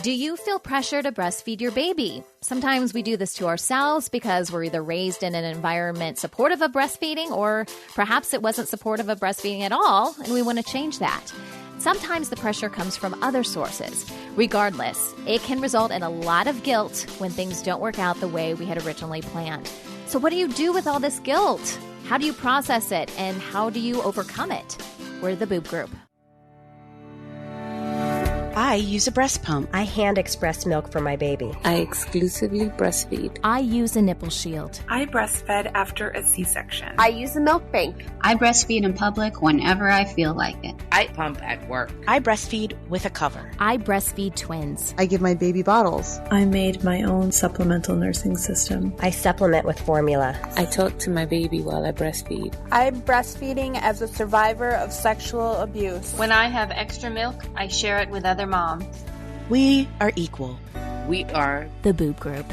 Do you feel pressure to breastfeed your baby? Sometimes we do this to ourselves because we're either raised in an environment supportive of breastfeeding, or perhaps it wasn't supportive of breastfeeding at all, and we want to change that. Sometimes the pressure comes from other sources. Regardless, it can result in a lot of guilt when things don't work out the way we had originally planned. So what do you do with all this guilt? How do you process it, and how do you overcome it? We're the Boob Group. I use a breast pump. I hand express milk for my baby. I exclusively breastfeed. I use a nipple shield. I breastfed after a C-section. I use a milk bank. I breastfeed in public whenever I feel like it. I pump at work. I breastfeed with a cover. I breastfeed twins. I give my baby bottles. I made my own supplemental nursing system. I supplement with formula. I talk to my baby while I breastfeed. I'm breastfeeding as a survivor of sexual abuse. When I have extra milk, I share it with other moms. We are equal. We are the Boob Group.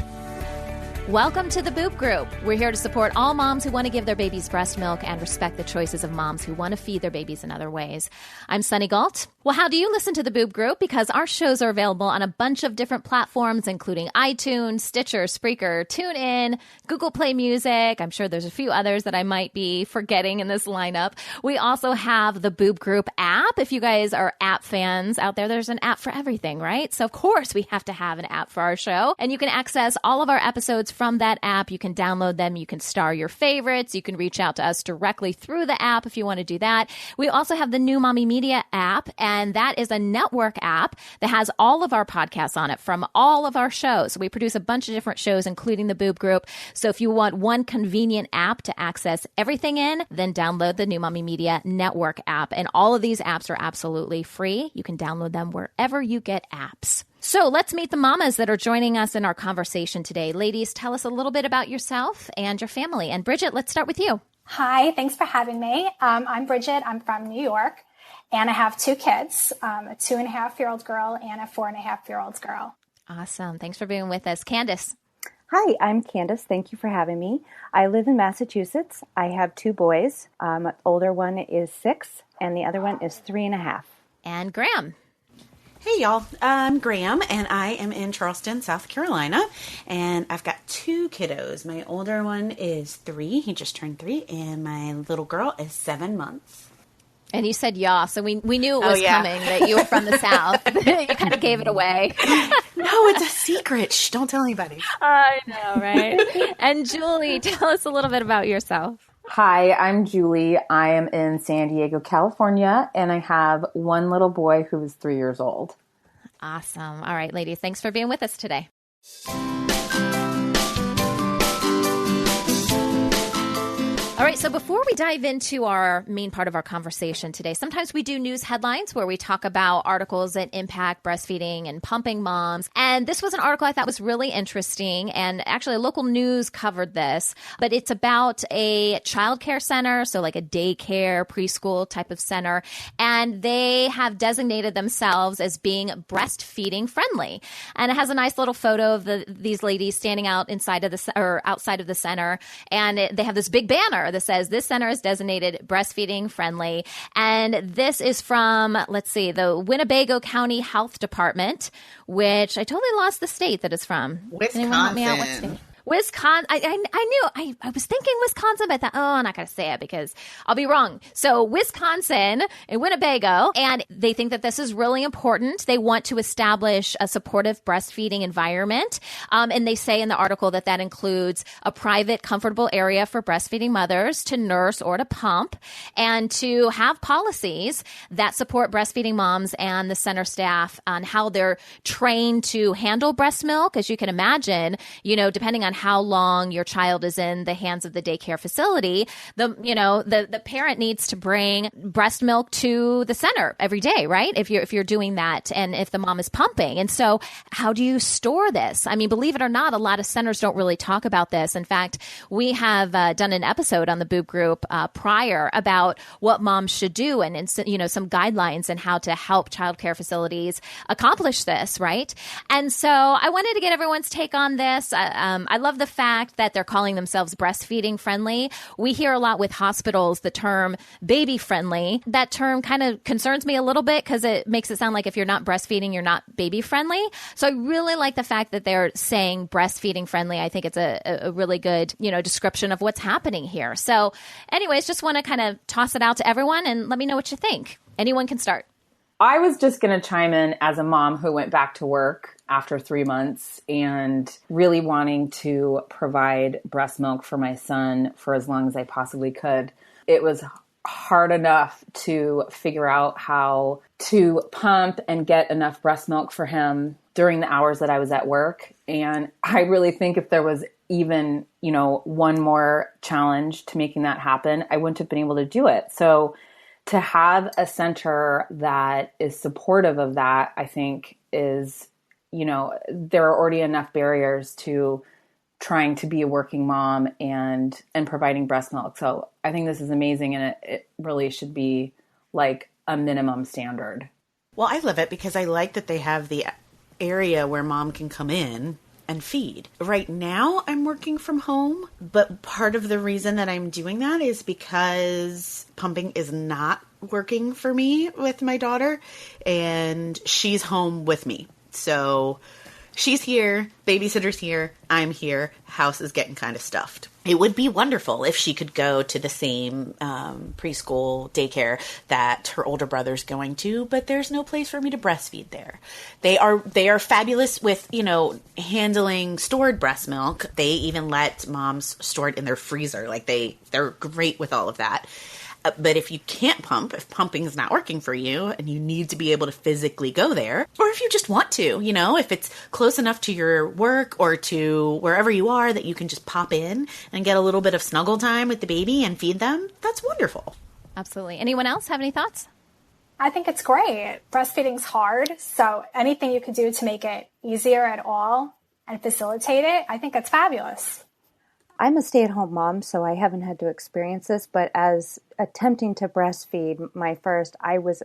Welcome to the Boob Group. We're here to support all moms who want to give their babies breast milk and respect the choices of moms who want to feed their babies in other ways. I'm Sunny Galt. Well, how do you listen to the Boob Group? Because our shows are available on a bunch of different platforms, including iTunes, Stitcher, Spreaker, TuneIn, Google Play Music. I'm sure there's a few others that I might be forgetting in this lineup. We also have the Boob Group app. If you guys are app fans out there, there's an app for everything, right? So of course we have to have an app for our show, and you can access all of our episodes from that app. You can download them. You can star your favorites. You can reach out to us directly through the app if you want to do that. We also have the new Mommy Media app, and that is a network app that has all of our podcasts on it from all of our shows. We produce a bunch of different shows, including the Boob Group. So if you want one convenient app to access everything in, then download the new Mommy Media network app. And all of these apps are absolutely free. You can download them wherever you get apps. So let's meet the mamas that are joining us in our conversation today. Ladies, tell us a little bit about yourself and your family. And Bridget, let's start with you. Hi, thanks for having me. I'm Bridget. I'm from New York, and I have two kids, a 2.5-year-old girl and a 4.5-year-old girl. Awesome. Thanks for being with us. Candace. Hi, I'm Candace. Thank you for having me. I live in Massachusetts. I have two boys. Older one is 6, and the other one is 3.5. And Graham. Hey, y'all. I'm Graham, and I am in Charleston, South Carolina, and I've got two kiddos. My older one is 3. He just turned 3, and my little girl is 7 months. And you said yeah, so we knew it was coming, that you were from the South. You kind of gave it away. No, it's a secret. Shh, don't tell anybody. I know, right? And Julie, tell us a little bit about yourself. Hi, I'm Julie. I am in San Diego, California, and I have one little boy who is 3 years old. Awesome. All right, ladies, thanks for being with us today. All right, so before we dive into our main part of our conversation today, sometimes we do news headlines where we talk about articles that impact breastfeeding and pumping moms. And this was an article I thought was really interesting. And actually, local news covered this, but it's about a childcare center, so like a daycare, preschool type of center. And they have designated themselves as being breastfeeding friendly. And it has a nice little photo of these ladies standing out inside of outside of the center. And they have this big banner that says this center is designated breastfeeding friendly. And this is from, let's see, the Winnebago County Health Department, which I totally lost the state that it's from. Wisconsin. Anyone help me out? What state? Wisconsin. I was thinking Wisconsin, but I thought, I'm not going to say it because I'll be wrong. So Wisconsin and Winnebago, and they think that this is really important. They want to establish a supportive breastfeeding environment. And they say in the article that includes a private, comfortable area for breastfeeding mothers to nurse or to pump, and to have policies that support breastfeeding moms and the center staff on how they're trained to handle breast milk. As you can imagine, depending on how long your child is in the hands of the daycare facility, the parent needs to bring breast milk to the center every day, right? If you're doing that, and if the mom is pumping. And so how do you store this? I mean, believe it or not, a lot of centers don't really talk about this. In fact, we have done an episode on the Boob Group prior about what moms should do and some guidelines and how to help childcare facilities accomplish this, right? And so I wanted to get everyone's take on this. I love the fact that they're calling themselves breastfeeding friendly. We hear a lot with hospitals the term baby friendly. That term kind of concerns me a little bit because it makes it sound like if you're not breastfeeding, you're not baby friendly. So I really like the fact that they're saying breastfeeding friendly. I think it's a really good, description of what's happening here. So anyways, just want to kind of toss it out to everyone and let me know what you think. Anyone can start. I was just going to chime in as a mom who went back to work after 3 months and really wanting to provide breast milk for my son for as long as I possibly could. It was hard enough to figure out how to pump and get enough breast milk for him during the hours that I was at work. And I really think if there was even, one more challenge to making that happen, I wouldn't have been able to do it. So to have a center that is supportive of that, I think is, there are already enough barriers to trying to be a working mom and providing breast milk. So I think this is amazing, and it really should be like a minimum standard. Well, I love it because I like that they have the area where mom can come in and feed. Right now, I'm working from home, but part of the reason that I'm doing that is because pumping is not working for me with my daughter, and she's home with me. So she's here, babysitter's here, I'm here, house is getting kind of stuffed. It would be wonderful if she could go to the same preschool daycare that her older brother's going to, but there's no place for me to breastfeed there. They are fabulous with, handling stored breast milk. They even let moms store it in their freezer. Like they're great with all of that. But if you can't pump, if pumping is not working for you and you need to be able to physically go there, or if you just want to, if it's close enough to your work or to wherever you are that you can just pop in and get a little bit of snuggle time with the baby and feed them, that's wonderful. Absolutely. Anyone else have any thoughts? I think it's great. Breastfeeding's hard, so anything you could do to make it easier at all and facilitate it, I think it's fabulous. I'm a stay-at-home mom, so I haven't had to experience this, but as attempting to breastfeed my first, I was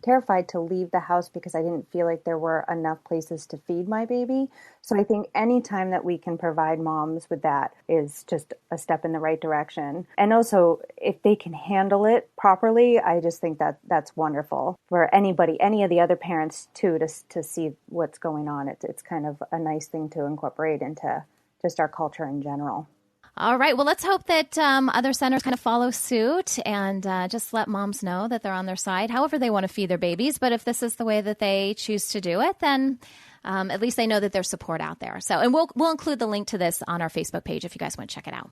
terrified to leave the house because I didn't feel like there were enough places to feed my baby. So I think any time that we can provide moms with that is just a step in the right direction. And also, if they can handle it properly, I just think that that's wonderful for anybody, any of the other parents too, to see what's going on. It's kind of a nice thing to incorporate into just our culture in general. All right. Well, let's hope that other centers kind of follow suit and just let moms know that they're on their side, however they want to feed their babies. But if this is the way that they choose to do it, then at least they know that there's support out there. So, and we'll include the link to this on our Facebook page if you guys want to check it out.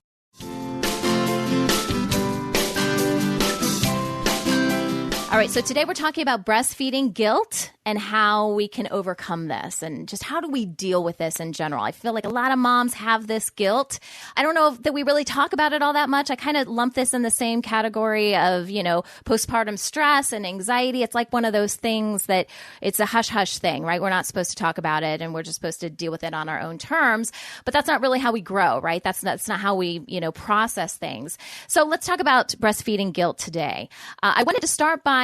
All right, so today we're talking about breastfeeding guilt and how we can overcome this and just how do we deal with this in general. I feel like a lot of moms have this guilt. I don't know that we really talk about it all that much. I kind of lump this in the same category of, postpartum stress and anxiety. It's like one of those things that it's a hush-hush thing, right? We're not supposed to talk about it and we're just supposed to deal with it on our own terms. But that's not really how we grow, right? That's not how we, process things. So let's talk about breastfeeding guilt today. I wanted to start by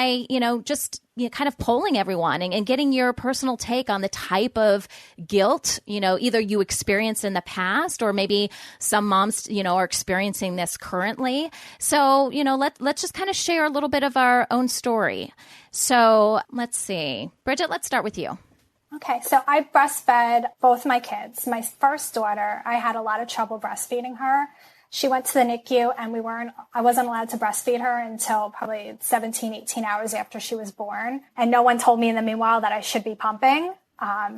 just kind of polling everyone and getting your personal take on the type of guilt, either you experienced in the past or maybe some moms, are experiencing this currently. So, let's just kind of share a little bit of our own story. So let's see. Bridget, let's start with you. Okay, so I breastfed both my kids. My first daughter, I had a lot of trouble breastfeeding her. She went to the NICU and I wasn't allowed to breastfeed her until probably 17, 18 hours after she was born. And no one told me in the meanwhile that I should be pumping.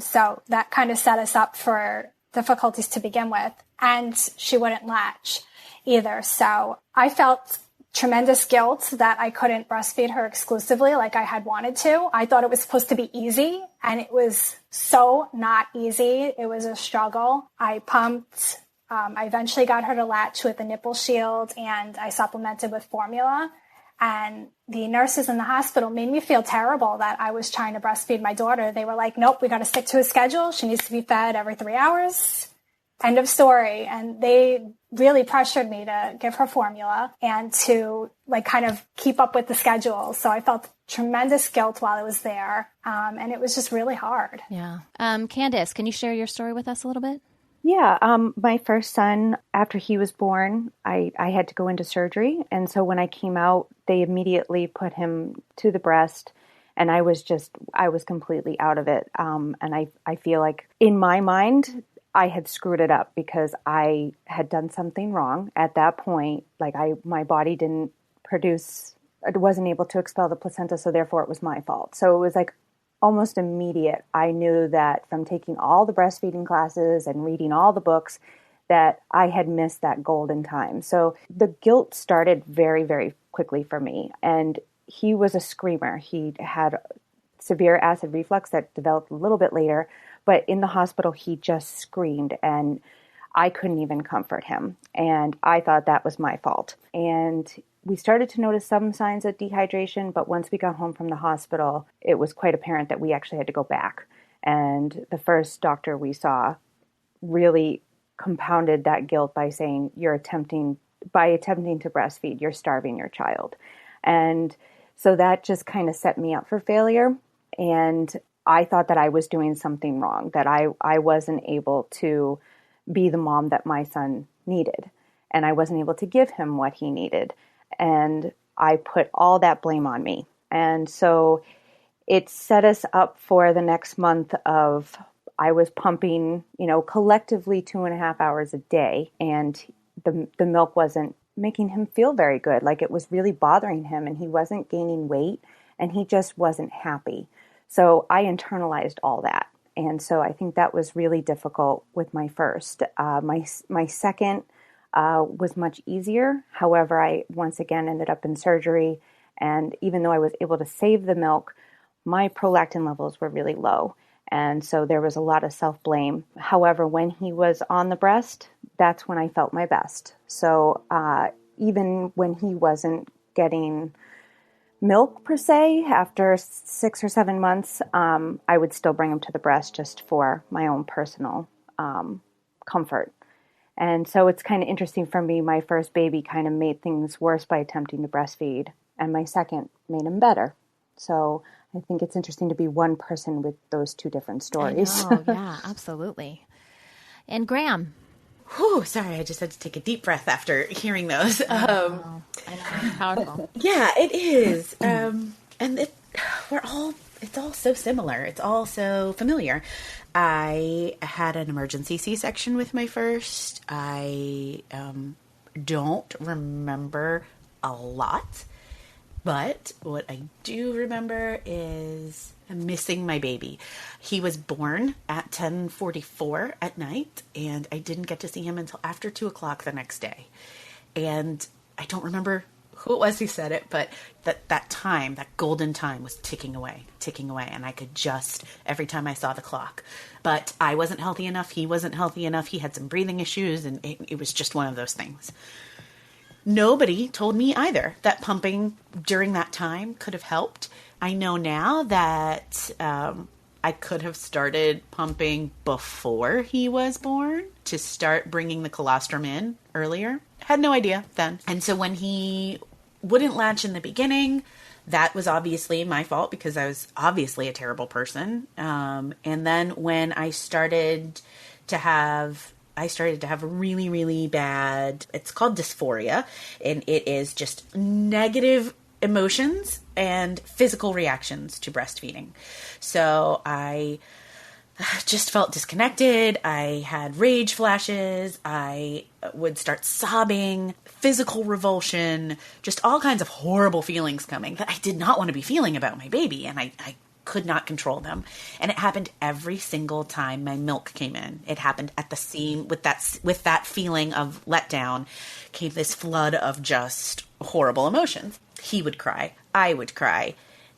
So that kind of set us up for difficulties to begin with. And she wouldn't latch either. So I felt tremendous guilt that I couldn't breastfeed her exclusively like I had wanted to. I thought it was supposed to be easy, and it was so not easy. It was a struggle. I pumped. I eventually got her to latch with a nipple shield, and I supplemented with formula. And the nurses in the hospital made me feel terrible that I was trying to breastfeed my daughter. They were like, nope, we got to stick to a schedule. She needs to be fed every 3 hours. End of story. And they really pressured me to give her formula and to kind of keep up with the schedule. So I felt tremendous guilt while I was there. And it was just really hard. Yeah. Candace, can you share your story with us a little bit? Yeah, my first son, after he was born, I had to go into surgery. And so when I came out, they immediately put him to the breast. And I was completely out of it. And I feel like in my mind, I had screwed it up because I had done something wrong at that point. Like my body didn't produce, it wasn't able to expel the placenta. So therefore it was my fault. So it was like almost immediate. I knew that from taking all the breastfeeding classes and reading all the books that I had missed that golden time. So the guilt started very, very quickly for me. And he was a screamer. He had severe acid reflux that developed a little bit later, but in the hospital, he just screamed and I couldn't even comfort him. And I thought that was my fault. And we started to notice some signs of dehydration, but once we got home from the hospital, it was quite apparent that we actually had to go back. And the first doctor we saw really compounded that guilt by saying, by attempting to breastfeed, you're starving your child. And so that just kind of set me up for failure. And I thought that I was doing something wrong, that I wasn't able to be the mom that my son needed. And I wasn't able to give him what he needed. And I put all that blame on me. And so it set us up for the next month of, I was pumping, collectively 2.5 hours a day. And the milk wasn't making him feel very good. Like it was really bothering him and he wasn't gaining weight and he just wasn't happy. So I internalized all that. And so I think that was really difficult with my first. My second was much easier. However, I once again ended up in surgery. And even though I was able to save the milk, my prolactin levels were really low. And so there was a lot of self-blame. However, when he was on the breast, that's when I felt my best. So even when he wasn't getting milk per se, after 6 or 7 months, I would still bring him to the breast just for my own personal comfort. And so it's kind of interesting for me, my first baby kind of made things worse by attempting to breastfeed, and my second made him better. So I think it's interesting to be one person with those two different stories. I know, yeah, absolutely. And Graham. Whew, sorry, I just had to take a deep breath after hearing those. I know, powerful. Yeah, it is. And it's all so similar. It's all so familiar. I had an emergency C-section with my first. I don't remember a lot, but what I do remember is missing my baby. He was born at 10:44 at night, and I didn't get to see him until after 2:00 the next day. And I don't remember who it was who said it, but that time, that golden time was ticking away. And I could just, every time I saw the clock. But I wasn't healthy enough. He wasn't healthy enough. He had some breathing issues, and it was just one of those things. Nobody told me either that pumping during that time could have helped. I know now that I could have started pumping before he was born to start bringing the colostrum in earlier. Had no idea then. And so when he wouldn't latch in the beginning, that was obviously my fault because I was obviously a terrible person. And then when I started to have really, really bad, it's called dysphoria, and it is just negative emotions and physical reactions to breastfeeding. So I just felt disconnected. I had rage flashes. I would start sobbing, physical revulsion, just all kinds of horrible feelings coming that I did not want to be feeling about my baby. And I could not control them. And it happened every single time my milk came in. It happened at the seam with that feeling of letdown came this flood of just horrible emotions. He would cry. I would cry.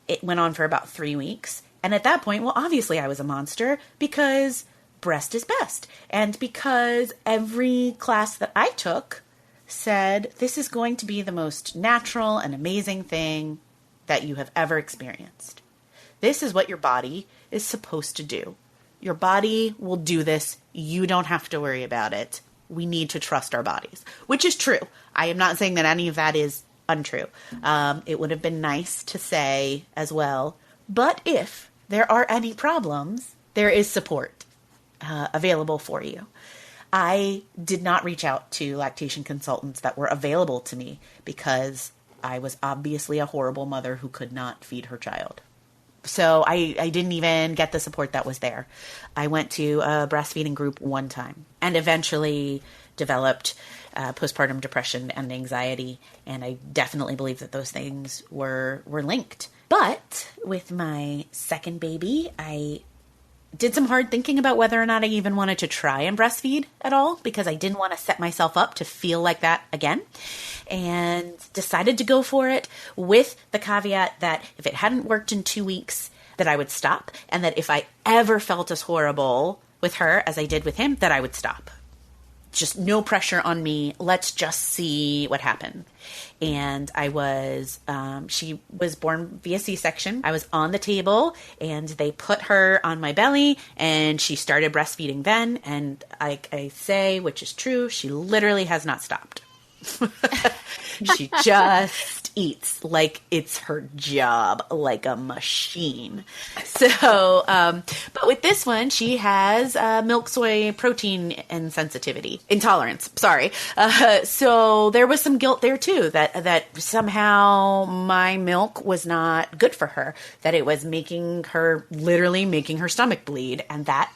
It went on for about 3 weeks. And at that point, well, obviously I was a monster because breast is best. And because every class that I took said, this is going to be the most natural and amazing thing that you have ever experienced. This is what your body is supposed to do. Your body will do this. You don't have to worry about it. We need to trust our bodies, which is true. I am not saying that any of that is untrue. It would have been nice to say as well, but if there are any problems, there is support available for you. I did not reach out to lactation consultants that were available to me because I was obviously a horrible mother who could not feed her child. So I didn't even get the support that was there. I went to a breastfeeding group one time and eventually developed postpartum depression and anxiety. And I definitely believe that those things were linked. But with my second baby, I did some hard thinking about whether or not I even wanted to try and breastfeed at all, because I didn't want to set myself up to feel like that again, and decided to go for it with the caveat that if it hadn't worked in 2 weeks, that I would stop, and that if I ever felt as horrible with her as I did with him, that I would stop. Just no pressure on me. Let's just see what happened. And I was, she was born via C-section. I was on the table and they put her on my belly and she started breastfeeding then. And I say, which is true, she literally has not stopped. She just eats like it's her job, like a machine. So, but with this one, she has milk soy protein intolerance. Sorry. So there was some guilt there too, that somehow my milk was not good for her, that it was literally making her stomach bleed, and that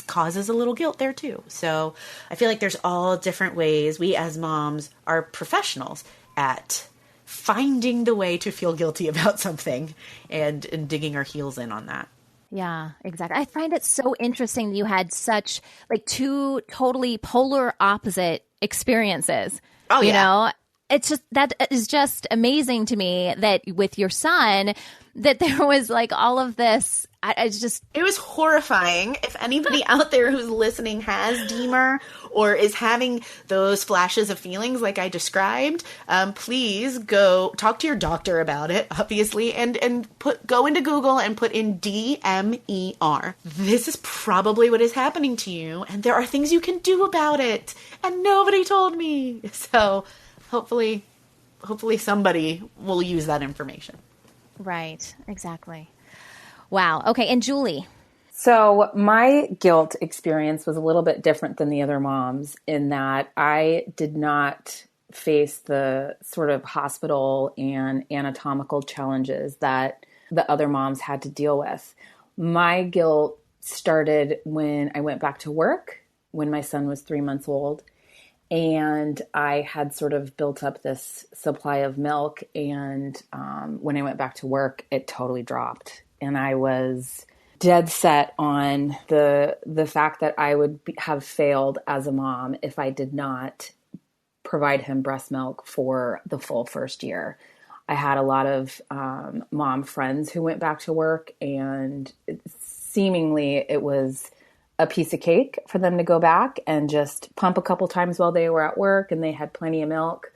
causes a little guilt there too. So I feel like there's all different ways. We as moms are professionals at finding the way to feel guilty about something and digging our heels in on that. Yeah, exactly. I find it so interesting that you had such like two totally polar opposite experiences. Oh, you know, that is just amazing to me that with your son, that there was like all of this. It was horrifying. If anybody out there who's listening has DEMER or is having those flashes of feelings like I described, please go talk to your doctor about it, obviously, and go into Google and put in DMER. This is probably what is happening to you, and there are things you can do about it, and nobody told me. So hopefully somebody will use that information. Right, exactly. Wow. Okay. And Julie? So my guilt experience was a little bit different than the other moms in that I did not face the sort of hospital and anatomical challenges that the other moms had to deal with. My guilt started when I went back to work, when my son was 3 months old. And I had sort of built up this supply of milk. And when I went back to work, it totally dropped. And I was dead set on the fact that I would have failed as a mom if I did not provide him breast milk for the full first year. I had a lot of mom friends who went back to work, and seemingly it was a piece of cake for them to go back and just pump a couple times while they were at work and they had plenty of milk.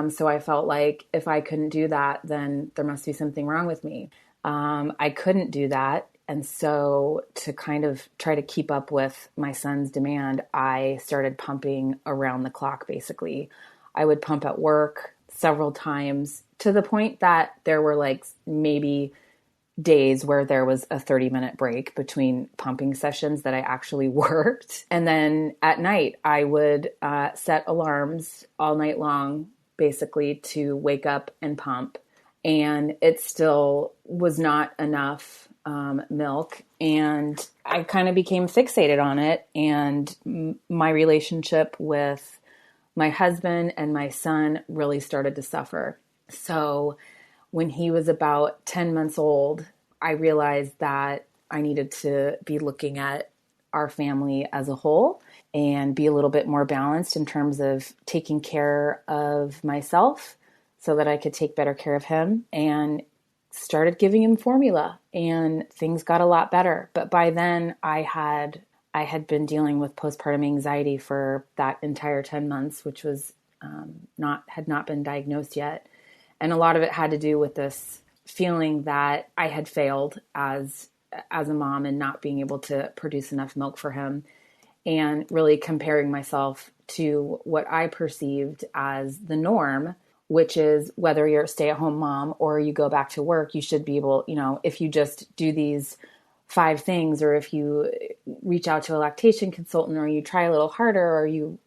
So I felt like if I couldn't do that, then there must be something wrong with me. I couldn't do that. And so to kind of try to keep up with my son's demand, I started pumping around the clock, basically. I would pump at work several times to the point that there were like maybe days where there was a 30-minute break between pumping sessions that I actually worked. And then at night, I would set alarms all night long, basically, to wake up and pump. And it still was not enough milk. And I kind of became fixated on it. And my relationship with my husband and my son really started to suffer. So when he was about 10 months old, I realized that I needed to be looking at our family as a whole and be a little bit more balanced in terms of taking care of myself so that I could take better care of him, and started giving him formula, and things got a lot better. But by then I had been dealing with postpartum anxiety for that entire 10 months, which was had not been diagnosed yet. And a lot of it had to do with this feeling that I had failed as a mom and not being able to produce enough milk for him, and really comparing myself to what I perceived as the norm, which is whether you're a stay-at-home mom or you go back to work, you should be able, if you just do these 5 things, or if you reach out to a lactation consultant, or you try a little harder, or you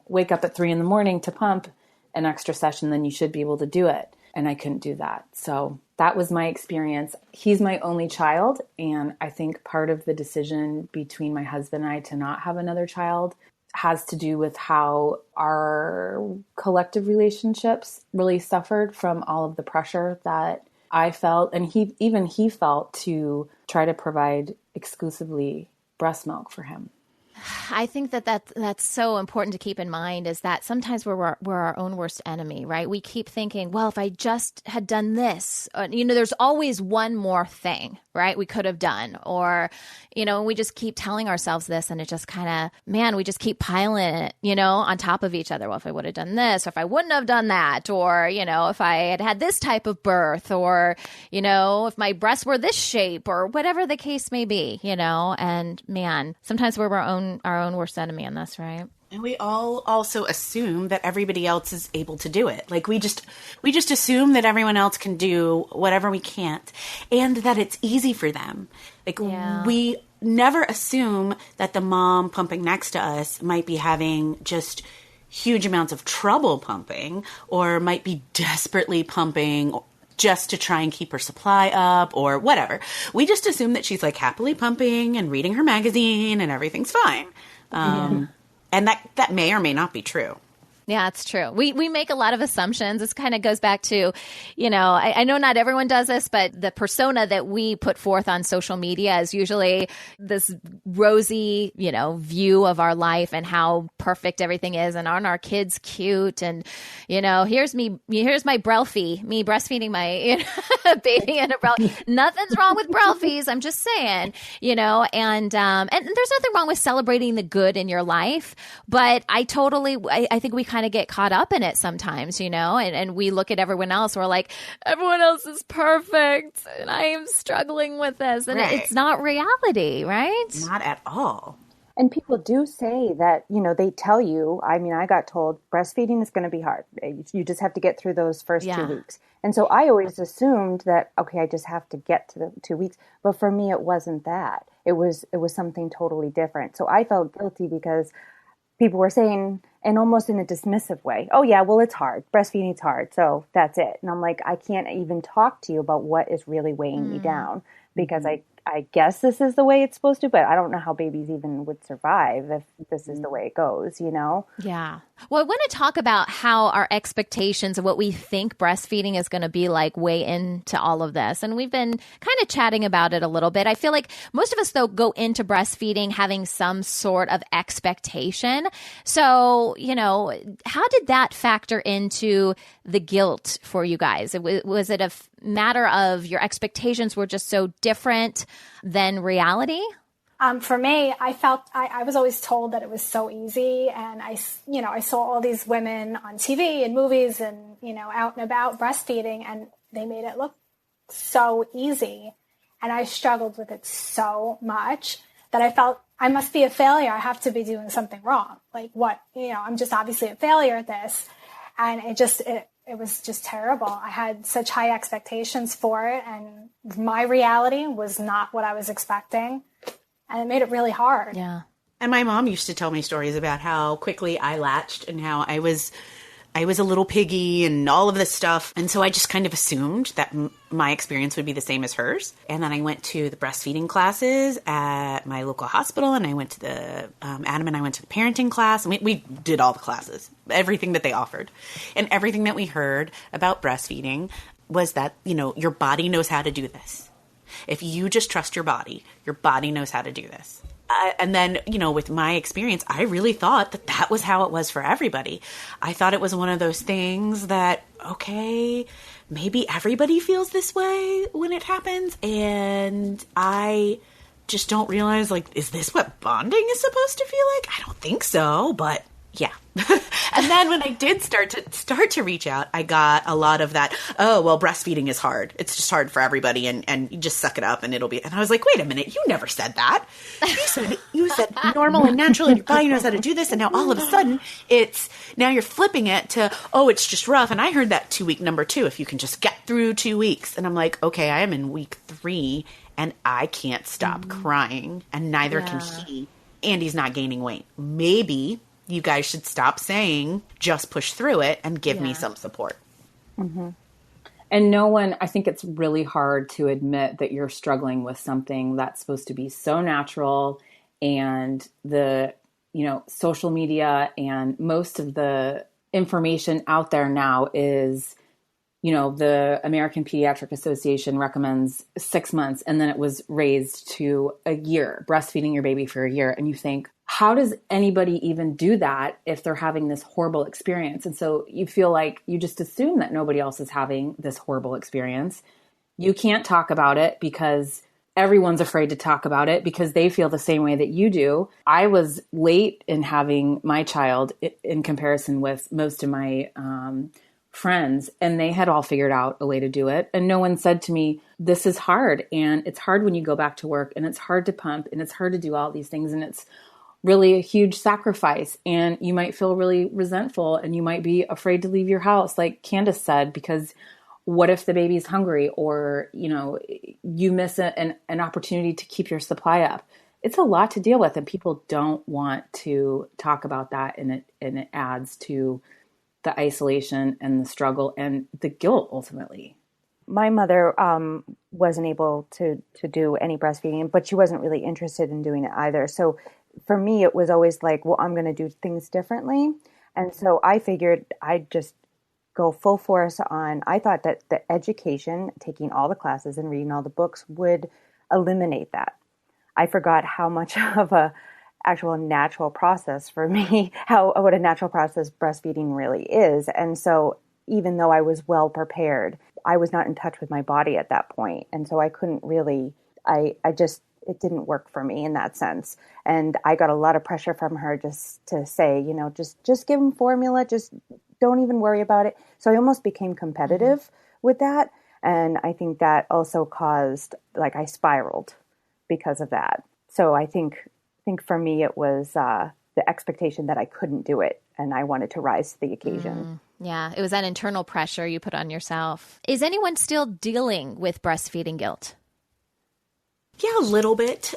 wake up at 3 a.m. to pump an extra session, then you should be able to do it. And I couldn't do that. So that was my experience. He's my only child. And I think part of the decision between my husband and I to not have another child has to do with how our collective relationships really suffered from all of the pressure that I felt, and he felt, to try to provide exclusively breast milk for him. I think that's so important to keep in mind, is that sometimes we're our own worst enemy, right? We keep thinking, well, if I just had done this, there's always one more thing, right, we could have done. Or, we just keep telling ourselves this, and it just kind of, we just keep piling it, on top of each other. Well, if I would have done this, or if I wouldn't have done that, or, if I had had this type of birth, or, if my breasts were this shape, or whatever the case may be, and sometimes we're our own worst enemy in this, right? And we all also assume that everybody else is able to do it. Like we just assume that everyone else can do whatever we can't, and that it's easy for them. Like we never assume that the mom pumping next to us might be having just huge amounts of trouble pumping, or might be desperately pumping just to try and keep her supply up, or whatever. We just assume that she's like happily pumping and reading her magazine and everything's fine. And that may or may not be true. Yeah, it's true. We make a lot of assumptions. This kind of goes back to, I know not everyone does this, but the persona that we put forth on social media is usually this rosy, view of our life and how perfect everything is. And aren't our kids cute? And, here's my Brelfie, me breastfeeding my baby in a Brel. Nothing's wrong with Brelfies. I'm just saying, and there's nothing wrong with celebrating the good in your life. But I think we kind of get caught up in it sometimes, and we look at everyone else. We're like, everyone else is perfect, and I am struggling with this. And It's not reality, right? Not at all. And people do say that, they tell you, I got told breastfeeding is going to be hard. You just have to get through those first 2 weeks. And so I always assumed that, okay, I just have to get to the 2 weeks. But for me, it wasn't that. It was something totally different. So I felt guilty because people were saying, and almost in a dismissive way, oh yeah, well, it's hard. Breastfeeding's hard. So that's it. And I'm like, I can't even talk to you about what is really weighing me down, because I guess this is the way it's supposed to, but I don't know how babies even would survive if this is the way it goes, Yeah. Well, I want to talk about how our expectations of what we think breastfeeding is going to be like weigh into all of this. And we've been kind of chatting about it a little bit. I feel like most of us, though, go into breastfeeding having some sort of expectation. So, how did that factor into the guilt for you guys? Was it a matter of your expectations were just so different than reality? For me, I felt I was always told that it was so easy, and I saw all these women on TV and movies and out and about breastfeeding, and they made it look so easy, and I struggled with it so much that I felt I must be a failure. I have to be doing something wrong. Like what? I'm just obviously a failure at this, and it was just terrible. I had such high expectations for it, and my reality was not what I was expecting. And it made it really hard. Yeah. And my mom used to tell me stories about how quickly I latched and how I was a little piggy and all of this stuff. And so I just kind of assumed that my experience would be the same as hers. And then I went to the breastfeeding classes at my local hospital, and I went to the, Adam and I went to the parenting class, and we did all the classes, everything that they offered. And everything that we heard about breastfeeding was that, your body knows how to do this. If you just trust your body knows how to do this. And then, with my experience, I really thought that was how it was for everybody. I thought it was one of those things that, okay, maybe everybody feels this way when it happens. And I just don't realize, is this what bonding is supposed to feel like? I don't think so, but yeah. And then when I did start to reach out, I got a lot of that, oh, well, breastfeeding is hard. It's just hard for everybody, and you just suck it up and it'll be, and I was like, wait a minute, you never said that. You said normal and natural and your body knows how to do this, and now all of a sudden now you're flipping it to, oh, it's just rough. And I heard that 2 week number 2, if you can just get through 2 weeks. And I'm like, okay, I am in week 3 and I can't stop crying, and neither can he, and he's not gaining weight. Maybe you guys should stop saying, just push through it and give me some support. Mm-hmm. And no one, I think it's really hard to admit that you're struggling with something that's supposed to be so natural, and the, social media and most of the information out there now is, the American Pediatric Association recommends 6 months, and then it was raised to a year, breastfeeding your baby for a year. And you think, how does anybody even do that if they're having this horrible experience? And so you feel like you just assume that nobody else is having this horrible experience. You can't talk about it because everyone's afraid to talk about it because they feel the same way that you do. I was late in having my child in comparison with most of my friends, and they had all figured out a way to do it. And no one said to me, this is hard. And it's hard when you go back to work, and it's hard to pump, and it's hard to do all these things. And it's really a huge sacrifice. And you might feel really resentful, and you might be afraid to leave your house, like Candace said, because what if the baby's hungry, or, you miss an opportunity to keep your supply up? It's a lot to deal with, and people don't want to talk about that. And it adds to the isolation and the struggle and the guilt ultimately. My mother wasn't able to do any breastfeeding, but she wasn't really interested in doing it either. So for me, it was always like, well, I'm going to do things differently. And so I figured I'd just go full force on, I thought that the education, taking all the classes and reading all the books would eliminate that. I forgot how much of a actual natural process for me, what a natural process breastfeeding really is. And so even though I was well prepared, I was not in touch with my body at that point. And so I couldn't really, it didn't work for me in that sense. And I got a lot of pressure from her just to say, just give them formula, just don't even worry about it. So I almost became competitive with that. And I think that also caused, I spiraled because of that. So I think for me, it was the expectation that I couldn't do it, and I wanted to rise to the occasion. Yeah, it was that internal pressure you put on yourself. Is anyone still dealing with breastfeeding guilt? Yeah, a little bit,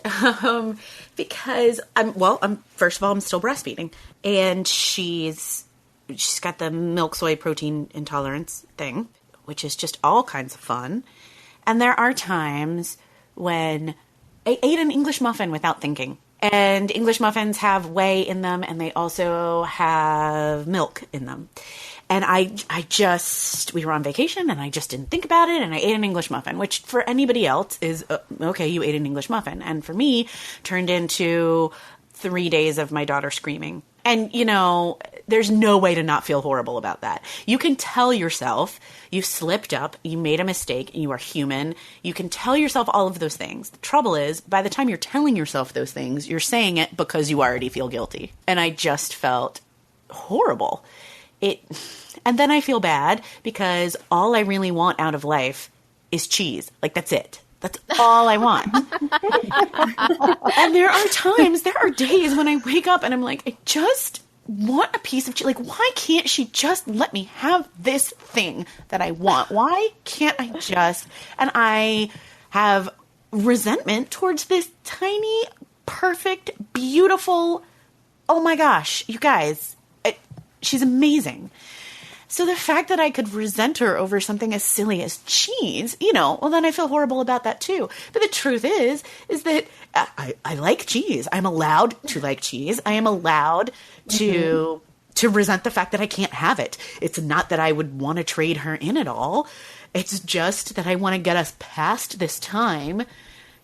because first of all, I'm still breastfeeding, and she's got the milk soy protein intolerance thing, which is just all kinds of fun. And there are times when I ate an English muffin without thinking. And English muffins have whey in them, and they also have milk in them. And we were on vacation, and I just didn't think about it, and I ate an English muffin, which for anybody else is, okay, you ate an English muffin. And for me, turned into 3 days of my daughter screaming. And, there's no way to not feel horrible about that. You can tell yourself you slipped up, you made a mistake, you are human. You can tell yourself all of those things. The trouble is, by the time you're telling yourself those things, you're saying it because you already feel guilty. And I just felt horrible. And then I feel bad because all I really want out of life is cheese. That's it. That's all I want. And there are days when I wake up and I'm like, I just want a piece of cheese. Why can't she just let me have this thing that I want? Why can't I just? And I have resentment towards this tiny, perfect, beautiful, oh my gosh, you guys, she's amazing. So the fact that I could resent her over something as silly as cheese, then I feel horrible about that too. But the truth is that I like cheese. I'm allowed to like cheese. I am allowed to resent the fact that I can't have it. It's not that I would want to trade her in at all. It's just that I want to get us past this time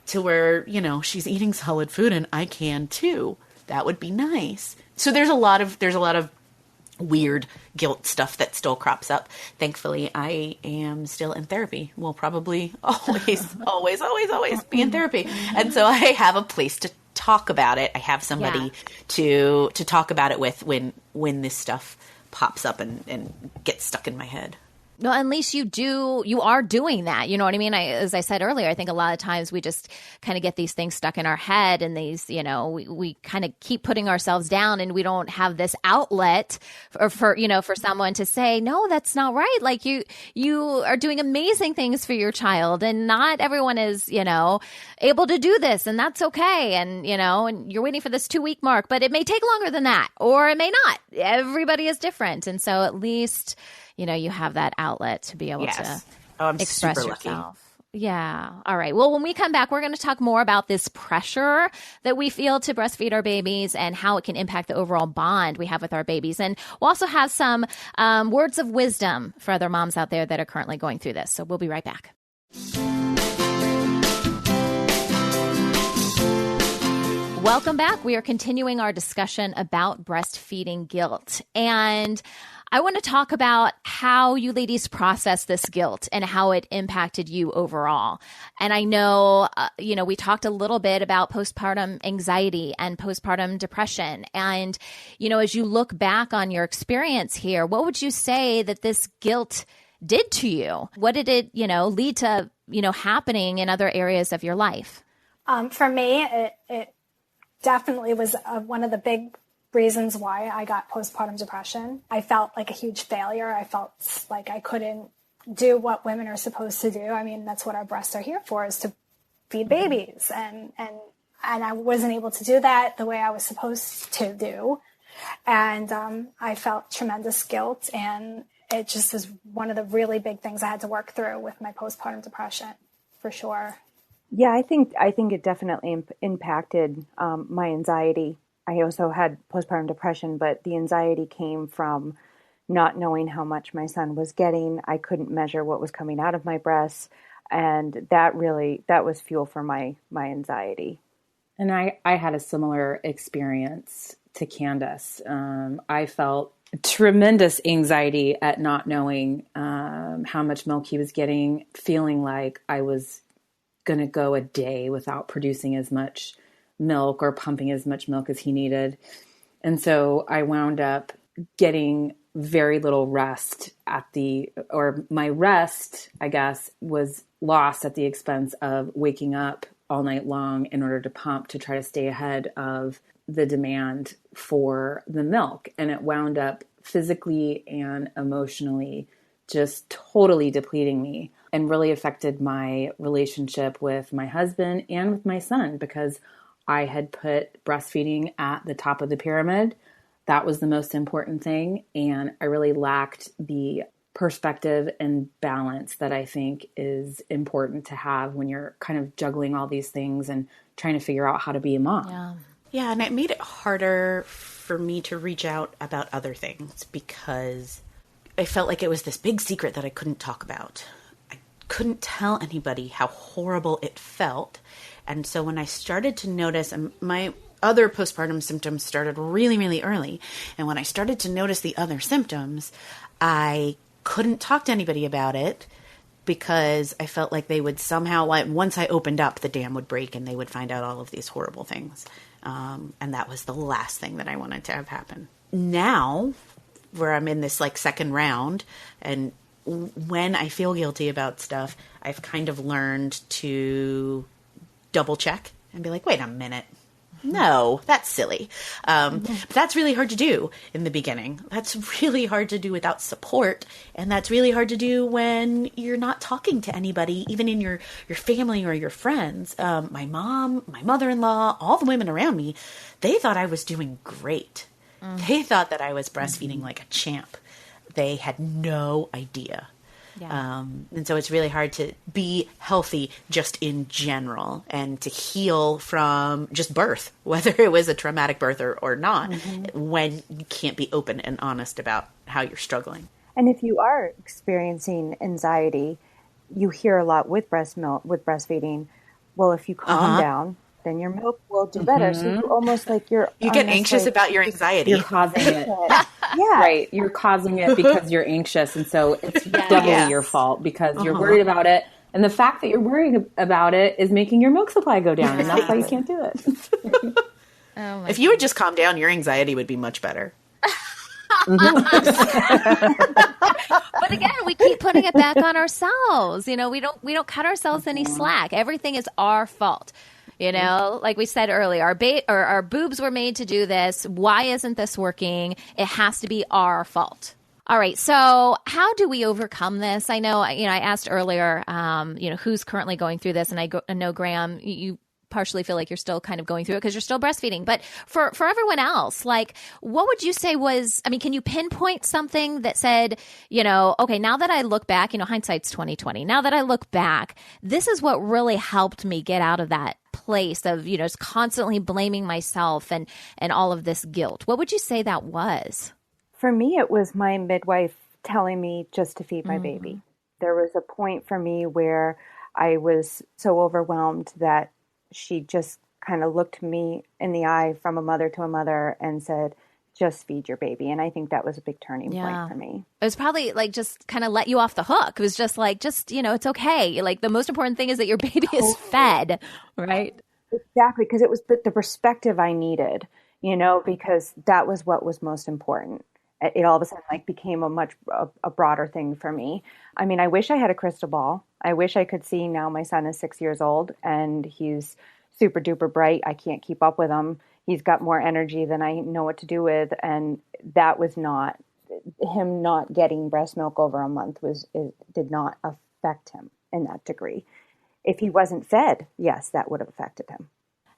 to where, she's eating solid food and I can too. That would be nice. So there's a lot of weird guilt stuff that still crops up. Thankfully, I am still in therapy. We'll probably always be in therapy. And so I have a place to talk about it. I have somebody to talk about it with when this stuff pops up and gets stuck in my head. No, at least you are doing that. You know what I mean? As I said earlier, I think a lot of times we just kind of get these things stuck in our head and these, we kind of keep putting ourselves down and we don't have this outlet for someone to say, no, that's not right. Like you are doing amazing things for your child and not everyone is, able to do this and that's okay. And, and you're waiting for this 2-week mark, but it may take longer than that or it may not. Everybody is different. And so at least you have that outlet to be able to express yourself. Yeah. All right. Well, when we come back, we're going to talk more about this pressure that we feel to breastfeed our babies and how it can impact the overall bond we have with our babies. And we'll also have some words of wisdom for other moms out there that are currently going through this. So we'll be right back. Welcome back. We are continuing our discussion about breastfeeding guilt. And I want to talk about how you ladies process this guilt and how it impacted you overall. And I know, we talked a little bit about postpartum anxiety and postpartum depression. And, as you look back on your experience here, what would you say that this guilt did to you? What did it, lead to, happening in other areas of your life? For me, it definitely was one of the big reasons why I got postpartum depression. I felt like a huge failure. I felt like I couldn't do what women are supposed to do. I mean, that's what our breasts are here for, is to feed babies. And I wasn't able to do that the way I was supposed to do. And I felt tremendous guilt. And it just is one of the really big things I had to work through with my postpartum depression, for sure. Yeah, I think it definitely impacted my anxiety. I also had postpartum depression, but the anxiety came from not knowing how much my son was getting. I couldn't measure what was coming out of my breasts. And that was fuel for my anxiety. And I had a similar experience to Candace. I felt tremendous anxiety at not knowing how much milk he was getting, feeling like I was going to go a day without producing as much milk or pumping as much milk as he needed. And so I wound up getting very little rest my rest, I guess, was lost at the expense of waking up all night long in order to pump to try to stay ahead of the demand for the milk. And it wound up physically and emotionally just totally depleting me and really affected my relationship with my husband and with my son, because I had put breastfeeding at the top of the pyramid. That was the most important thing. And I really lacked the perspective and balance that I think is important to have when you're kind of juggling all these things and trying to figure out how to be a mom. Yeah, and it made it harder for me to reach out about other things because I felt like it was this big secret that I couldn't talk about. I couldn't tell anybody how horrible it felt. And so when I started to notice, my other postpartum symptoms started really, really early. And when I started to notice the other symptoms, I couldn't talk to anybody about it because I felt like they would somehow, once I opened up, the dam would break and they would find out all of these horrible things. And that was the last thing that I wanted to have happen. Now, where I'm in this second round, and when I feel guilty about stuff, I've kind of learned to double check and be like, wait a minute. No, that's silly. But that's really hard to do in the beginning. That's really hard to do without support. And that's really hard to do when you're not talking to anybody, even in your family or your friends. My mom, my mother-in-law, all the women around me, they thought I was doing great. They thought that I was breastfeeding like a champ. They had no idea. Yeah. And so it's really hard to be healthy just in general and to heal from just birth, whether it was a traumatic birth or not, when you can't be open and honest about how you're struggling. And if you are experiencing anxiety, you hear a lot with breastfeeding. Well, if you calm down, then your milk will do better. So you almost you get anxious about your anxiety. You're causing it. Yeah. Right. You're causing it because you're anxious. And so it's doubly your fault because you're worried about it. And the fact that you're worried about it is making your milk supply go down. And that's why you can't do it. If you would just calm down, your anxiety would be much better. But again, we keep putting it back on ourselves. You know, we don't cut ourselves any slack. Everything is our fault. You know, like we said earlier, our boobs were made to do this. Why isn't this working? It has to be our fault. All right. So how do we overcome this? I know, I asked earlier, who's currently going through this. And I know, Graham, you partially feel like you're still kind of going through it because you're still breastfeeding. But for everyone else, like, what would you say can you pinpoint something that said, okay, now that I look back, hindsight's 20/20. Now that I look back, this is what really helped me get out of that place of, just constantly blaming myself and all of this guilt. What would you say that was? For me, it was my midwife telling me just to feed my baby. There was a point for me where I was so overwhelmed that she just kind of looked me in the eye from a mother to a mother and said, just feed your baby. And I think that was a big turning point for me. It was probably like just kind of let you off the hook. It was just like, it's okay. Like the most important thing is that your baby is fed, right? Exactly. Because it was the perspective I needed, because that was what was most important. It all of a sudden became a broader thing for me. I mean, I wish I had a crystal ball. I wish I could see now my son is 6 years old and he's super duper bright. I can't keep up with him. He's got more energy than I know what to do with. And that was not, him not getting breast milk over a month did not affect him in that degree. If he wasn't fed, yes, that would have affected him.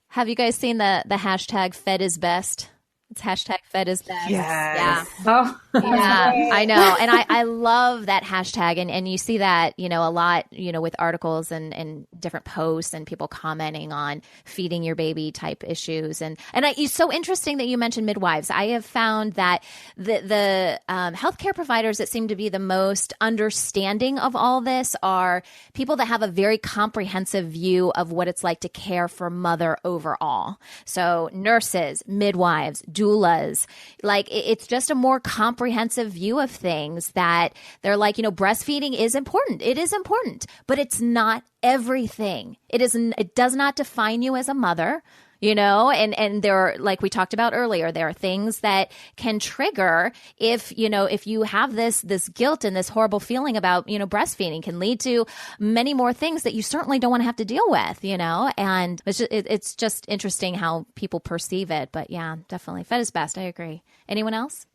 Have you guys seen the hashtag Fed is Best? It's hashtag Fed is Best. Yes. Yeah. Oh. Yeah, I know. And I love that hashtag. And you see that, a lot, with articles and different posts and people commenting on feeding your baby type issues. And it's so interesting that you mentioned midwives. I have found that the healthcare providers that seem to be the most understanding of all this are people that have a very comprehensive view of what it's like to care for mother overall. So nurses, midwives, doulas, it's just a more comprehensive view of things that they're like, breastfeeding is important. It is important, but it's not everything. It does not define you as a mother. And there are, like we talked about earlier, there are things that can trigger if you have this guilt and this horrible feeling about, breastfeeding can lead to many more things that you certainly don't want to have to deal with, and it's just interesting how people perceive it. But yeah, definitely Fed is best. I agree. Anyone else?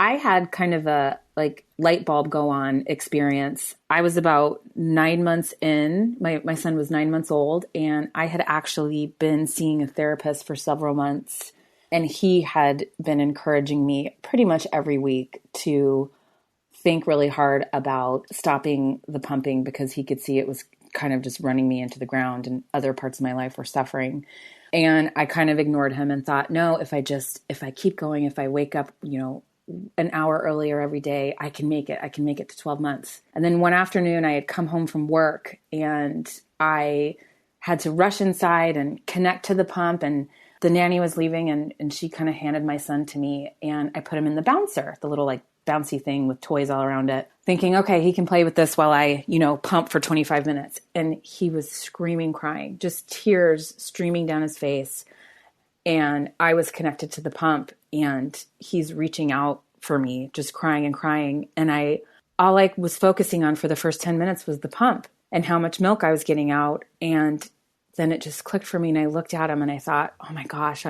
I had kind of a light bulb go on experience. I was about 9 months in. My son was 9 months old, and I had actually been seeing a therapist for several months, and he had been encouraging me pretty much every week to think really hard about stopping the pumping because he could see it was kind of just running me into the ground and other parts of my life were suffering. And I kind of ignored him and thought, no, if I keep going, if I wake up, an hour earlier every day, I can make it. I can make it to 12 months. And then one afternoon I had come home from work and I had to rush inside and connect to the pump, and the nanny was leaving and she kind of handed my son to me, and I put him in the bouncer, the little bouncy thing with toys all around it, thinking, okay, he can play with this while I, pump for 25 minutes. And he was screaming, crying, just tears streaming down his face. And I was connected to the pump and he's reaching out for me, just crying and crying. And all I was focusing on for the first 10 minutes was the pump and how much milk I was getting out. And then it just clicked for me. And I looked at him and I thought, oh my gosh,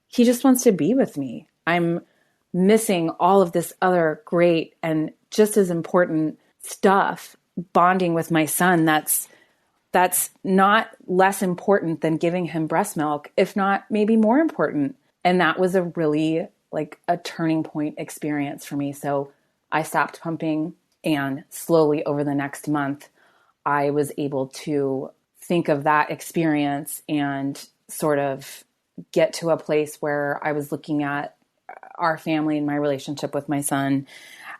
he just wants to be with me. I'm missing all of this other great and just as important stuff, bonding with my son. That's not less important than giving him breast milk, if not maybe more important. And that was a really a turning point experience for me. So I stopped pumping, and slowly over the next month, I was able to think of that experience and sort of get to a place where I was looking at our family and my relationship with my son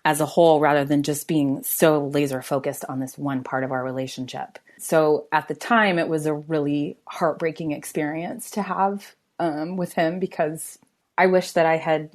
as a whole, rather than just being so laser focused on this one part of our relationship. So at the time, it was a really heartbreaking experience to have with him, because I wish that I had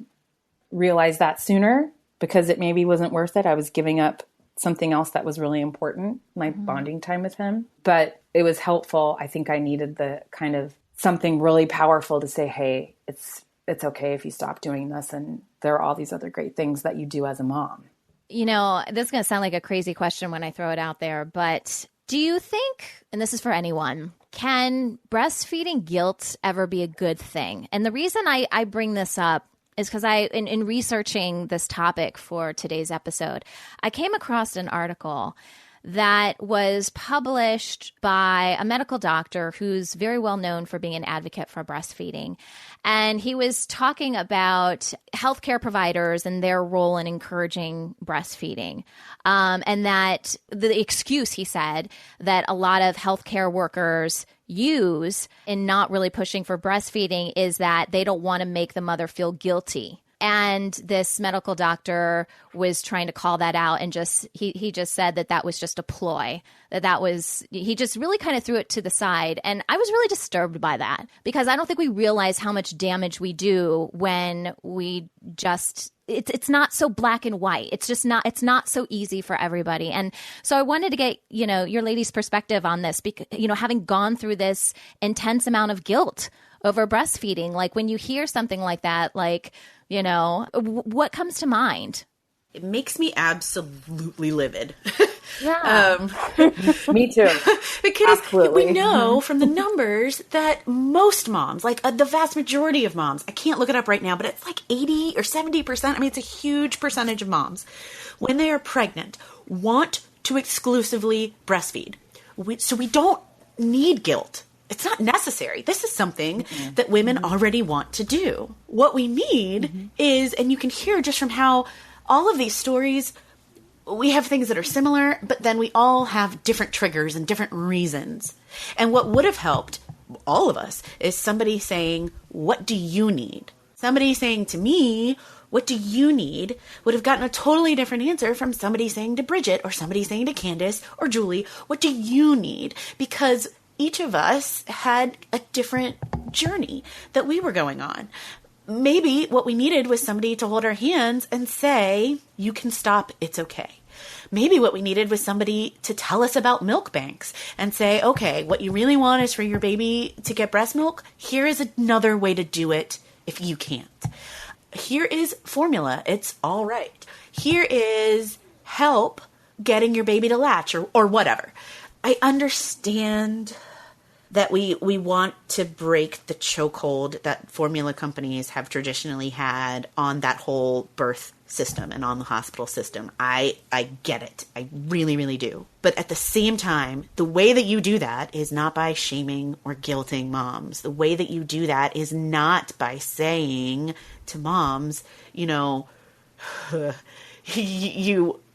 realized that sooner, because it maybe wasn't worth it. I was giving up something else that was really important, my bonding time with him. But it was helpful. I think I needed the kind of something really powerful to say, hey, it's it's okay if you stop doing this. And there are all these other great things that you do as a mom. You know, this is going to sound like a crazy question when I throw it out there, but do you think, and this is for anyone, can breastfeeding guilt ever be a good thing? And the reason I bring this up is because in researching this topic for today's episode, I came across an article that was published by a medical doctor who's very well known for being an advocate for breastfeeding. And he was talking about healthcare providers and their role in encouraging breastfeeding. And that the excuse, he said, that a lot of healthcare workers use in not really pushing for breastfeeding is that they don't want to make the mother feel guilty. And this medical doctor was trying to call that out, and he just said that was just a ploy, he just really kind of threw it to the side. And I was really disturbed by that, because I don't think we realize how much damage we do when we just, it's not so black and white. It's not so easy for everybody. And so I wanted to get, your ladies' perspective on this, because, having gone through this intense amount of guilt over breastfeeding, like when you hear something like that, like, what comes to mind? It makes me absolutely livid. Yeah. Me too. Because Absolutely. we know from the numbers that most moms, like the vast majority of moms, I can't look it up right now, but it's like 80 or 70%. I mean, it's a huge percentage of moms, when they are pregnant, want to exclusively breastfeed. So we don't need guilt. It's not necessary. This is something that women already want to do. What we need is, and you can hear just from how all of these stories, we have things that are similar, but then we all have different triggers and different reasons. And what would have helped all of us is somebody saying, what do you need? Somebody saying to me, what do you need? Would have gotten a totally different answer from somebody saying to Bridget, or somebody saying to Candace or Julie, what do you need? Because each of us had a different journey that we were going on. Maybe what we needed was somebody to hold our hands and say, you can stop, it's okay. Maybe what we needed was somebody to tell us about milk banks and say, okay, what you really want is for your baby to get breast milk. Here is another way to do it if you can't. Here is formula. It's all right. Here is help getting your baby to latch or whatever. I understand that we want to break the chokehold that formula companies have traditionally had on that whole birth system and on the hospital system. I get it. I really, really do. But at the same time, the way that you do that is not by shaming or guilting moms. The way that you do that is not by saying to moms, you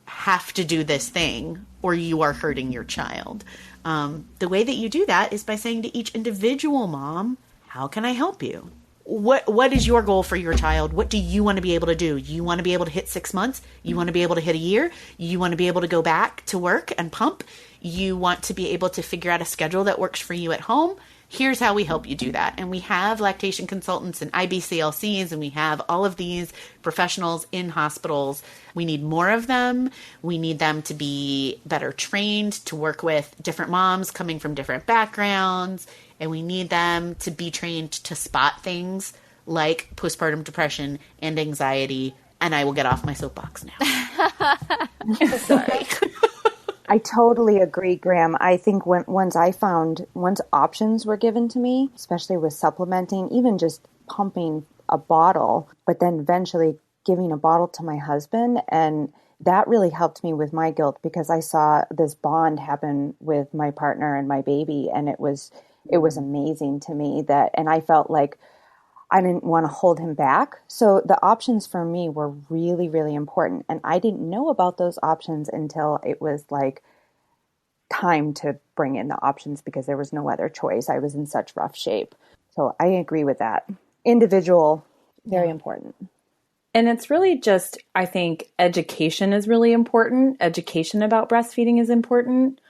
have to do this thing or you are hurting your child. The way that you do that is by saying to each individual mom, how can I help you? What is your goal for your child? What do you want to be able to do? You want to be able to hit 6 months? You want to be able to hit a year? You want to be able to go back to work and pump? You want to be able to figure out a schedule that works for you at home? Here's how we help you do that. And we have lactation consultants and IBCLCs, and we have all of these professionals in hospitals. We need more of them. We need them to be better trained to work with different moms coming from different backgrounds. And we need them to be trained to spot things like postpartum depression and anxiety. And I will get off my soapbox now. Sorry. I totally agree, Graham. I think once options were given to me, especially with supplementing, even just pumping a bottle, but then eventually giving a bottle to my husband, and that really helped me with my guilt, because I saw this bond happen with my partner and my baby, and it was amazing to me and I felt like I didn't want to hold him back. So the options for me were really, really important. And I didn't know about those options until it was like time to bring in the options, because there was no other choice. I was in such rough shape. So I agree with that. Individual, very important. And it's really just, I think education is really important. Education about breastfeeding is important.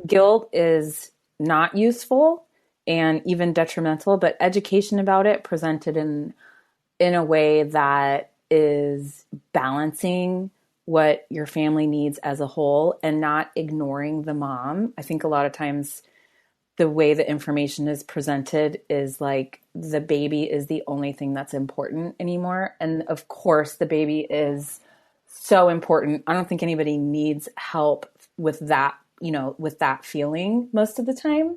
Guilt is not useful and even detrimental, but education about it presented in a way that is balancing what your family needs as a whole and not ignoring the mom. I think a lot of times the way the information is presented is like the baby is the only thing that's important anymore. And of course, the baby is so important. I don't think anybody needs help with that, with that feeling most of the time.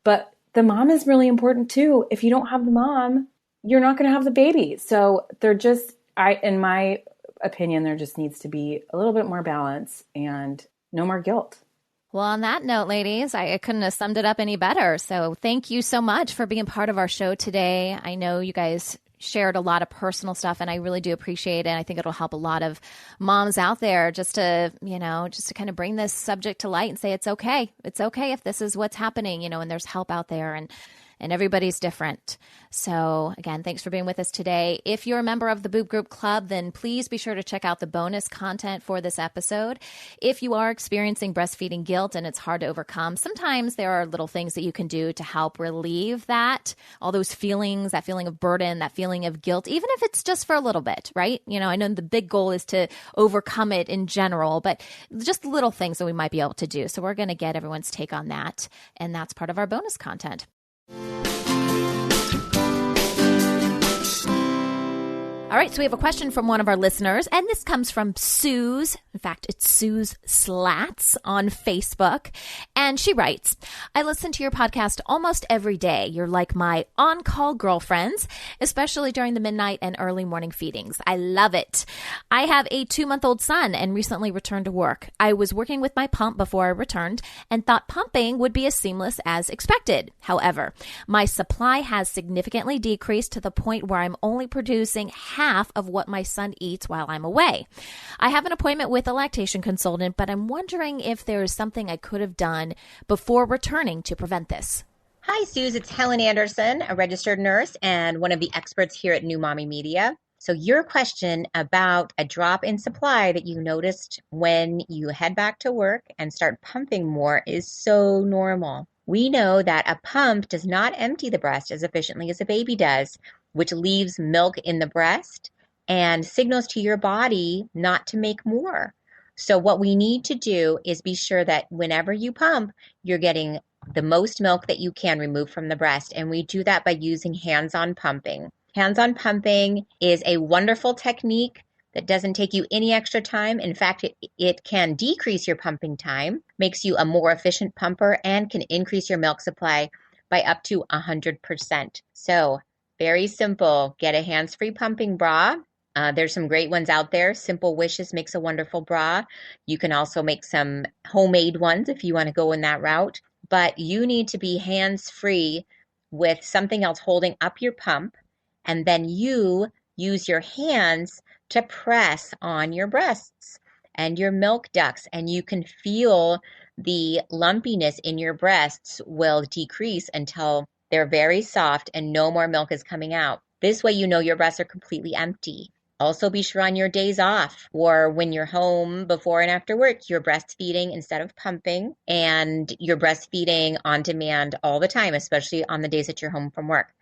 But the mom is really important too. If you don't have the mom, you're not going to have the baby. So in my opinion, there just needs to be a little bit more balance and no more guilt. Well, on that note, ladies, I couldn't have summed it up any better. So thank you so much for being part of our show today. I know you guys shared a lot of personal stuff, and I really do appreciate it. I think it'll help a lot of moms out there just to kind of bring this subject to light and say it's okay. It's okay if this is what's happening, and there's help out there, and everybody's different. So again, thanks for being with us today. If you're a member of the Boob Group Club, then please be sure to check out the bonus content for this episode. If you are experiencing breastfeeding guilt and it's hard to overcome, sometimes there are little things that you can do to help relieve that, all those feelings, that feeling of burden, that feeling of guilt, even if it's just for a little bit, right? I know the big goal is to overcome it in general, but just little things that we might be able to do. So we're going to get everyone's take on that, and that's part of our bonus content. All right, so we have a question from one of our listeners, and this comes from Suze. In fact, it's Suze Slats on Facebook. And she writes, I listen to your podcast almost every day. You're like my on-call girlfriends, especially during the midnight and early morning feedings. I love it. I have a 2-month-old son and recently returned to work. I was working with my pump before I returned and thought pumping would be as seamless as expected. However, my supply has significantly decreased to the point where I'm only producing half of what my son eats while I'm away. I have an appointment with a lactation consultant, but I'm wondering if there is something I could have done before returning to prevent this. Hi, Suze. It's Helen Anderson, a registered nurse and one of the experts here at New Mommy Media. So your question about a drop in supply that you noticed when you head back to work and start pumping more is so normal. We know that a pump does not empty the breast as efficiently as a baby does, which leaves milk in the breast and signals to your body not to make more. So what we need to do is be sure that whenever you pump, you're getting the most milk that you can remove from the breast. And we do that by using hands-on pumping. Hands-on pumping is a wonderful technique that doesn't take you any extra time. In fact, it can decrease your pumping time, makes you a more efficient pumper, and can increase your milk supply by up to 100%. So very simple. Get a hands-free pumping bra. There's some great ones out there. Simple Wishes makes a wonderful bra. You can also make some homemade ones if you want to go in that route. But you need to be hands-free with something else holding up your pump. And then you use your hands to press on your breasts and your milk ducts. And you can feel the lumpiness in your breasts will decrease until they're very soft and no more milk is coming out. This way you know your breasts are completely empty. Also be sure on your days off or when you're home before and after work, you're breastfeeding instead of pumping, and you're breastfeeding on demand all the time, especially on the days that you're home from work.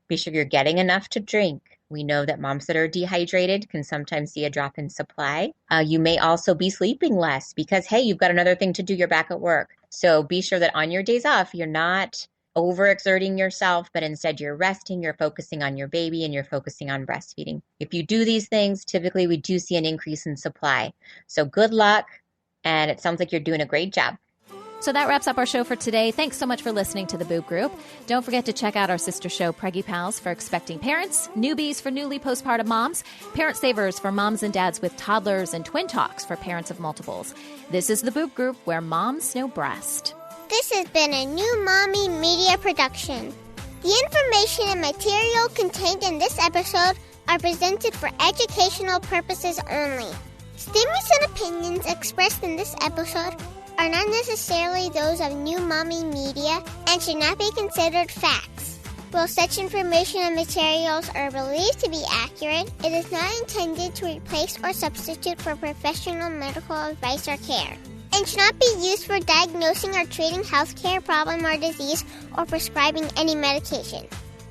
Be sure you're getting enough to drink. We know that moms that are dehydrated can sometimes see a drop in supply. You may also be sleeping less because, hey, you've got another thing to do. You're back at work. So be sure that on your days off, you're not overexerting yourself, but instead you're resting, you're focusing on your baby, and you're focusing on breastfeeding. If you do these things, typically we do see an increase in supply. So good luck, and it sounds like you're doing a great job. So that wraps up our show for today. Thanks so much for listening to the Boob Group. Don't forget to check out our sister show, Preggy Pals, for expecting parents, Newbies for newly postpartum moms, Parent Savers for moms and dads with toddlers, and Twin Talks for parents of multiples. This is the Boob Group, where moms know breast. This has been a New Mommy Media production. The information and material contained in this episode are presented for educational purposes only. Statements and opinions expressed in this episode are not necessarily those of New Mommy Media and should not be considered facts. While such information and materials are believed to be accurate, it is not intended to replace or substitute for professional medical advice or care, and should not be used for diagnosing or treating healthcare problem or disease or prescribing any medication.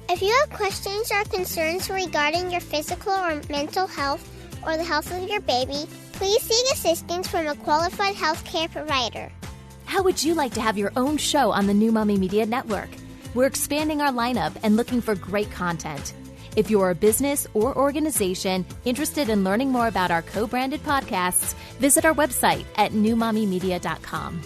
If you have questions or concerns regarding your physical or mental health or the health of your baby, please seek assistance from a qualified healthcare provider. How would you like to have your own show on the New Mommy Media Network? We're expanding our lineup and looking for great content. If you're a business or organization interested in learning more about our co-branded podcasts, visit our website at newmommymedia.com.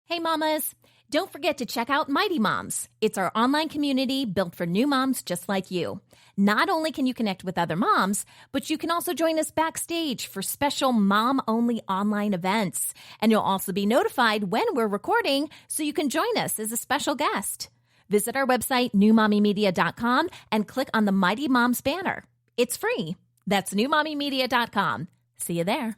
Hey mamas, don't forget to check out Mighty Moms. It's our online community built for new moms just like you. Not only can you connect with other moms, but you can also join us backstage for special mom-only online events. And you'll also be notified when we're recording so you can join us as a special guest. Visit our website, newmommymedia.com, and click on the Mighty Moms banner. It's free. That's newmommymedia.com. See you there.